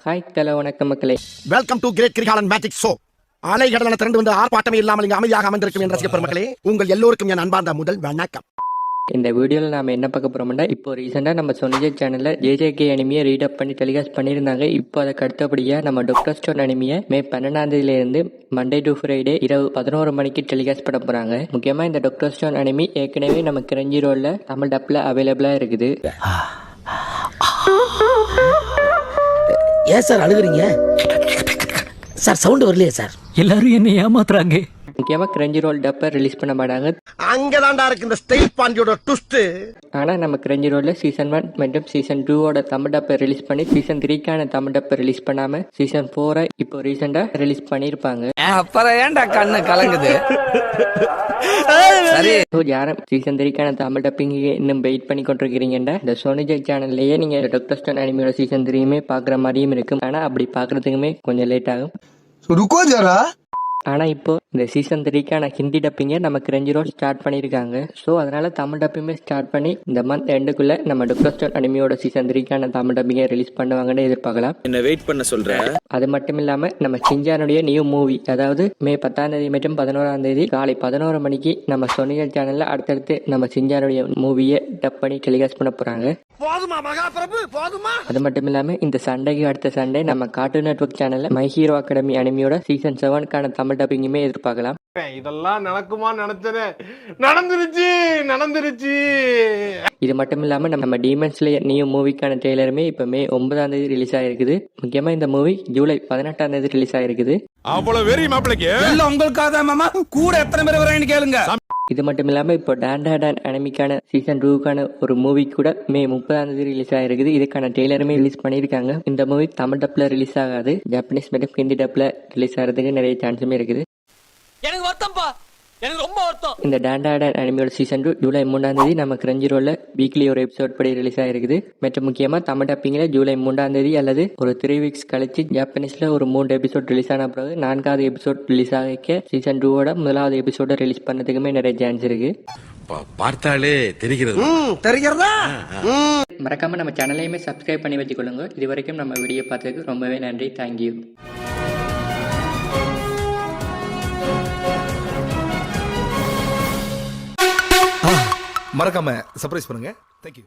Hi hello வணக்கம் மக்களே. Welcome to great Kirikalan magic show. அலைகடலான திரண்டு வந்து ஆர்ப்பாட்டமே இல்லாமல் இங்கு அமைதியாக அமர்ந்திருக்கும் என் ரசிக பெருமக்களே, உங்கள் எல்லோருக்கும் என் அன்பார்ந்த முதல் வணக்கம். இந்த வீடியோவில் நாம் என்ன பார்க்க போகிறோம்னா, இப்போ ரீசெண்டாக நம்ம சொன்னிஜே சேனலில் ஜேஜேகே அனிமியை ரீடப் பண்ணி டெலிகாஸ்ட் பண்ணியிருந்தாங்க. இப்போ அதுக்கு அடுத்தபடியாக நம்ம டாக்டர் ஸ்டோன் அனிமியை மே 12 மண்டே டு ஃப்ரைடே இரவு 11 மணிக்கு டெலிகாஸ்ட் பண்ண போகிறாங்க. முக்கியமாக இந்த டாக்டர் ஸ்டோன் அனிமி ஏற்கனவே நம்ம கிரஞ்சி ரோலில் தமிழ் டப்பில் அவைலபிளாக இருக்குது. ஏன் சார் அழுகுறீங்க சார்? சவுண்ட் வரலையே சார். எல்லாரும் என்ன ஏமாத்துறாங்க. முக்கியமாக கிரஞ்சி ரோல் டப்பை ரிலீஸ் பண்ண மாட்டாங்க. அங்கதான்டா இருக்கு இந்த ஸ்டைல் பாண்டியோட ட்விஸ்ட். ஆனால் நம்ம கிரஞ்சி ரோலில் சீசன் 1 மற்றும் சீசன் 2 தமிழ் டப்பை ரிலீஸ் பண்ணி சீசன் 3க்கான தமிழ் டப்பை ரிலீஸ் பண்ணாமல் சீசன் 4 இப்போ ரீசெண்டாக ரிலீஸ் பண்ணியிருப்பாங்க. அப்புறம் ஏன்டா கண்ணு கலங்குது? ஸோ யாரும் சீசன் 3க்கான தமிழ் டப்பிங்க இன்னும் வெயிட் பண்ணி கொண்டிருக்கிறீங்கன்னா, இந்த சோனிஜே சேனல்லையே நீங்கள் டாக்டர் ஸ்டோன் அனிமியோட சீசன் 3யுமே பார்க்குற மாதிரியும் இருக்கும். ஆனால் அப்படி பார்க்குறதுக்குமே கொஞ்சம் லேட் ஆகும். ஆனால் இப்போ இந்த சீசன் 3க்கான ஹிந்தி டப்பிங்கை நம்ம கிரஞ்சி ரோல் ஸ்டார்ட் பண்ணியிருக்காங்க. ஸோ அதனால தமிழ் டப்பிங்குமே ஸ்டார்ட் பண்ணி இந்த மந்த் எண்டுக்குள்ளே நம்ம டாக்டர் ஸ்டோன் அனிமியோட சீசன் 3க்கான தமிழ் டப்பிங்கை ரிலீஸ் பண்ணுவாங்கன்னு எதிர்பார்க்கலாம். என்ன வெயிட் பண்ண சொல்கிறேன். அது மட்டும் இல்லாமல் நம்ம சிஞ்சானுடைய நியூ மூவி, அதாவது மே 10 மற்றும் 11 காலை 11 மணிக்கு நம்ம சொனியல் சேனலில் அடுத்தடுத்து நம்ம சிஞ்சானுடைய மூவியை டப் பண்ணி டெலிகாஸ்ட் பண்ண போகிறாங்க. போதுமா மகாபிரபு, போதுமா? அது மட்டும் இல்லாமல் இந்த சண்டைக்கு அடுத்த சண்டே நம்ம கார்ட்டூன் நெட்வொர்க் சேனலில் மை ஹீரோ அகாடமி அனிமியோட சீசன் 7க்கான தமிழ் டப்பிங்குமே எதிர்பார்க்கலாம். இதெல்லாம் நடக்குமா நினைச்சேன், நடந்துருச்சு. இது மட்டும் இல்லாமல் நம்ம டீமன் ஸ்லேயர் நியூ மூவிக்கான ட்ரெய்லருமே இப்போ மே 9 ரிலீஸ் ஆகிருக்குது. முக்கியமாக இந்த மூவி ஜூலை 18 ரிலீஸ் ஆகிருக்குது. அவ்வளவு வெறி மாப்பிளைக்கு எல்லாம் உங்களுக்காக மாமா. கூட எத்தனை பேர் வரேன்னு கேளுங்க. இது மட்டும் இல்லாமல் இப்போ டான் அனிமிக்கான சீசன் 2க்கான ஒரு மூவி கூட மே 30 ரிலீஸ் ஆகிருக்குது. இதுக்கான ட்ரெய்லருமே ரிலீஸ் பண்ணியிருக்காங்க. இந்த மூவி தமிழ் டப்பில் ரிலீஸ் ஆகாது, ஜாப்பனீஸ் மற்றும் ஹிந்தி டப்பில் ரிலீஸ் ஆகிறதுக்கு நிறைய சான்ஸுமே இருக்குது. எனக்கு வருத்தம்பா, எனக்கு ரொம்ப வருத்தம். இந்த டான் அனிமியோட சீசன் 2 ஜூலை 3 நம்ம கிரஞ்சி ரோல்ல வீக்லி ஒரு எபிசோட் படி ரிலீஸ் ஆகிருக்குது. மற்றும் முக்கியமாக தமிழ் டப்பிங்கில் ஜூலை 3 அல்லது ஒரு 3 வீக்ஸ் கழிச்சு ஜாப்பனீஸில் ஒரு 3 எபிசோட் ரிலீஸ் ஆன பிறகு 4வது எபிசோட் ரிலீஸ் ஆகிக்க சீசன் 2 1வது எபிசோட ரிலீஸ் பண்ணதுக்குமே நிறைய சான்ஸ் இருக்கு. பார்த்தாலே தெரிகிறதா? மறக்காம நம்ம சேனலையுமே சப்ஸ்கிரைப் பண்ணி வச்சுக்கொள்ளுங்க. இது வரைக்கும் நம்ம வீடியோ பார்த்ததுக்கு ரொம்பவே நன்றி. தேங்க்யூ. மறக்காம சர்ப்ரைஸ் பண்ணுங்க. தேங்க்யூ.